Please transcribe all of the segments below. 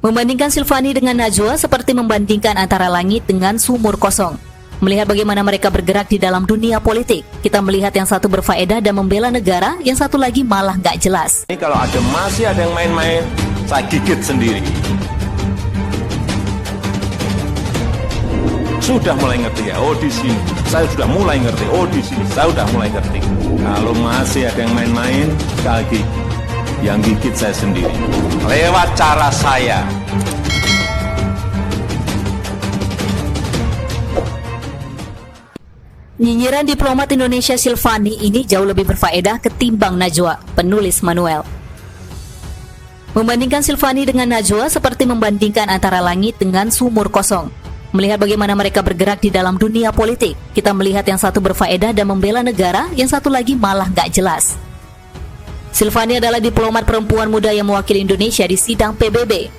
Membandingkan Silvani dengan Najwa seperti membandingkan antara langit dengan sumur kosong. Melihat bagaimana mereka bergerak di dalam dunia politik, kita melihat yang satu berfaedah dan membela negara, yang satu lagi malah nggak jelas. Ini kalau masih ada yang main-main, saya gigit sendiri. Sudah mulai ngerti ya, oh di sini. Saya sudah mulai ngerti, oh di sini. Saya sudah mulai ngerti. Kalau masih ada yang main-main, sekali lagi, yang gigit saya sendiri. Lewat cara saya. Nyinyiran diplomat Indonesia Silvani ini jauh lebih berfaedah ketimbang Najwa, penulis Manuel. Membandingkan Silvani dengan Najwa seperti membandingkan antara langit dengan sumur kosong. Melihat bagaimana mereka bergerak di dalam dunia politik, kita melihat yang satu berfaedah dan membela negara, yang satu lagi malah nggak jelas. Silvani adalah diplomat perempuan muda yang mewakili Indonesia di sidang PBB.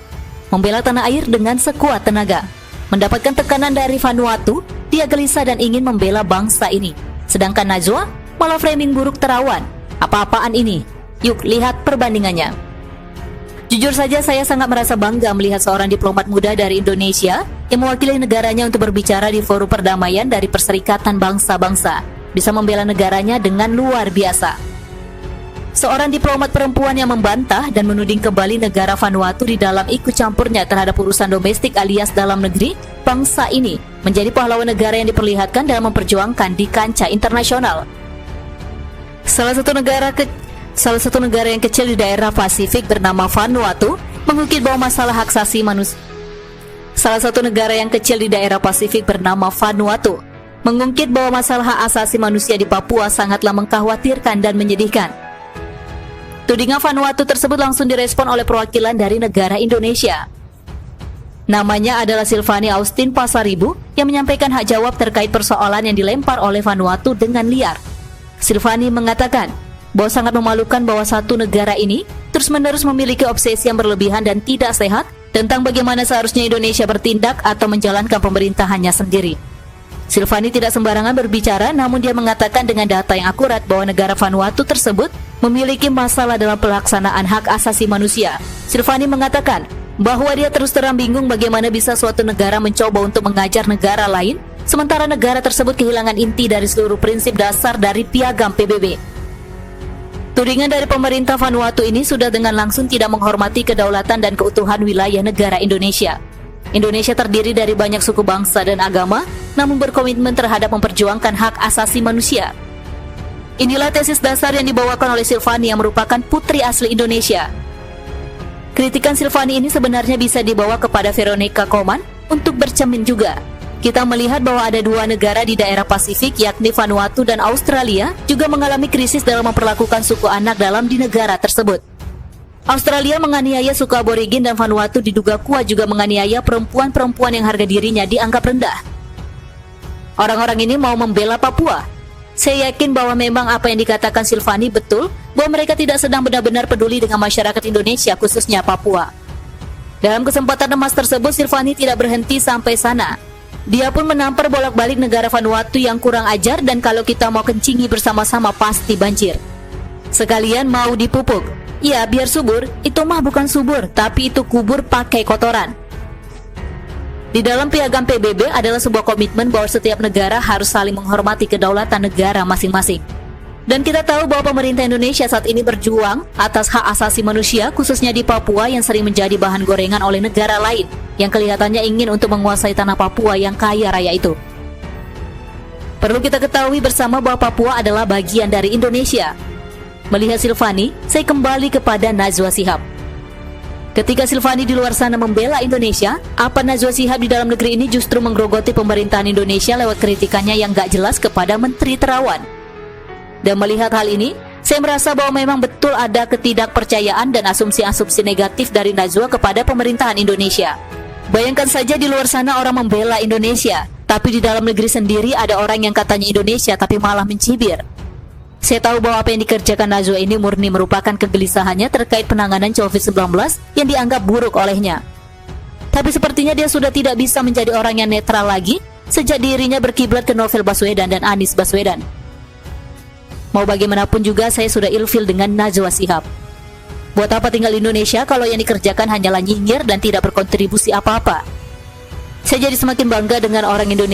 Membela tanah air dengan sekuat tenaga. Mendapatkan tekanan dari Vanuatu, dia gelisah dan ingin membela bangsa ini. Sedangkan Najwa malah framing buruk terawan. Apa-apaan ini? Yuk lihat perbandingannya. Jujur saja saya sangat merasa bangga melihat seorang diplomat muda dari Indonesia yang mewakili negaranya untuk berbicara di forum perdamaian dari Perserikatan Bangsa-Bangsa. Bisa membela negaranya dengan luar biasa. Seorang diplomat perempuan yang membantah dan menuding kembali negara Vanuatu di dalam ikut campurnya terhadap urusan domestik alias dalam negeri bangsa ini menjadi pahlawan negara yang diperlihatkan dalam memperjuangkan di kancah internasional. Salah satu negara yang kecil di daerah Pasifik bernama Vanuatu mengungkit bahwa masalah hak asasi manusia. Salah satu negara yang kecil di daerah Pasifik bernama Vanuatu mengungkit bahwa masalah hak asasi manusia di Papua sangatlah mengkhawatirkan dan menyedihkan. Tudingan Vanuatu tersebut langsung direspon oleh perwakilan dari negara Indonesia. Namanya adalah Silvani Austin Pasaribu yang menyampaikan hak jawab terkait persoalan yang dilempar oleh Vanuatu dengan liar. Silvani mengatakan bahwa sangat memalukan bahwa satu negara ini terus-menerus memiliki obsesi yang berlebihan dan tidak sehat tentang bagaimana seharusnya Indonesia bertindak atau menjalankan pemerintahannya sendiri. Silvani tidak sembarangan berbicara, namun dia mengatakan dengan data yang akurat bahwa negara Vanuatu tersebut memiliki masalah dalam pelaksanaan hak asasi manusia. Silvani mengatakan bahwa dia terus terang bingung bagaimana bisa suatu negara mencoba untuk mengajar negara lain, sementara negara tersebut kehilangan inti dari seluruh prinsip dasar dari Piagam PBB. Tudingan dari pemerintah Vanuatu ini sudah dengan langsung tidak menghormati kedaulatan dan keutuhan wilayah negara Indonesia. Indonesia terdiri dari banyak suku bangsa dan agama, namun berkomitmen terhadap memperjuangkan hak asasi manusia. Inilah tesis dasar yang dibawakan oleh Silvani yang merupakan putri asli Indonesia. Kritikan Silvani ini sebenarnya bisa dibawa kepada Veronica Koman untuk bercermin juga. Kita melihat bahwa ada dua negara di daerah Pasifik, yakni Vanuatu dan Australia, juga mengalami krisis dalam memperlakukan suku anak dalam di negara tersebut. Australia menganiaya suku aborigin dan Vanuatu diduga kuat juga menganiaya perempuan-perempuan yang harga dirinya dianggap rendah. Orang-orang ini mau membela Papua. Saya yakin bahwa memang apa yang dikatakan Silvani betul, bahwa mereka tidak sedang benar-benar peduli dengan masyarakat Indonesia, khususnya Papua. Dalam kesempatan emas tersebut, Silvani tidak berhenti sampai sana. Dia pun menampar bolak-balik negara Vanuatu yang kurang ajar, dan kalau kita mau kencingi bersama-sama pasti banjir. Sekalian mau dipupuk. Ya, biar subur, itu mah bukan subur, tapi itu kubur pakai kotoran. Di dalam Piagam PBB adalah sebuah komitmen bahwa setiap negara harus saling menghormati kedaulatan negara masing-masing. Dan kita tahu bahwa pemerintah Indonesia saat ini berjuang atas hak asasi manusia, khususnya di Papua yang sering menjadi bahan gorengan oleh negara lain yang kelihatannya ingin untuk menguasai tanah Papua yang kaya raya itu. Perlu kita ketahui bersama bahwa Papua adalah bagian dari Indonesia. Melihat Silvani, saya kembali kepada Najwa Shihab. Ketika Silvani di luar sana membela Indonesia, apa Najwa Shihab di dalam negeri ini justru menggerogoti pemerintahan Indonesia lewat kritikannya yang gak jelas kepada Menteri Terawan. Dan melihat hal ini, saya merasa bahwa memang betul ada ketidakpercayaan dan asumsi-asumsi negatif dari Najwa kepada pemerintahan Indonesia. Bayangkan saja di luar sana orang membela Indonesia, tapi di dalam negeri sendiri ada orang yang katanya Indonesia tapi malah mencibir. Saya tahu bahwa apa yang dikerjakan Najwa ini murni merupakan kegelisahannya terkait penanganan COVID-19 yang dianggap buruk olehnya. Tapi sepertinya dia sudah tidak bisa menjadi orang yang netral lagi sejak dirinya berkiblat ke Novel Baswedan dan Anies Baswedan. Mau bagaimanapun juga saya sudah ilfil dengan Najwa Shihab. Buat apa tinggal di Indonesia kalau yang dikerjakan hanyalah nyinyir dan tidak berkontribusi apa-apa? Saya jadi semakin bangga dengan orang Indonesia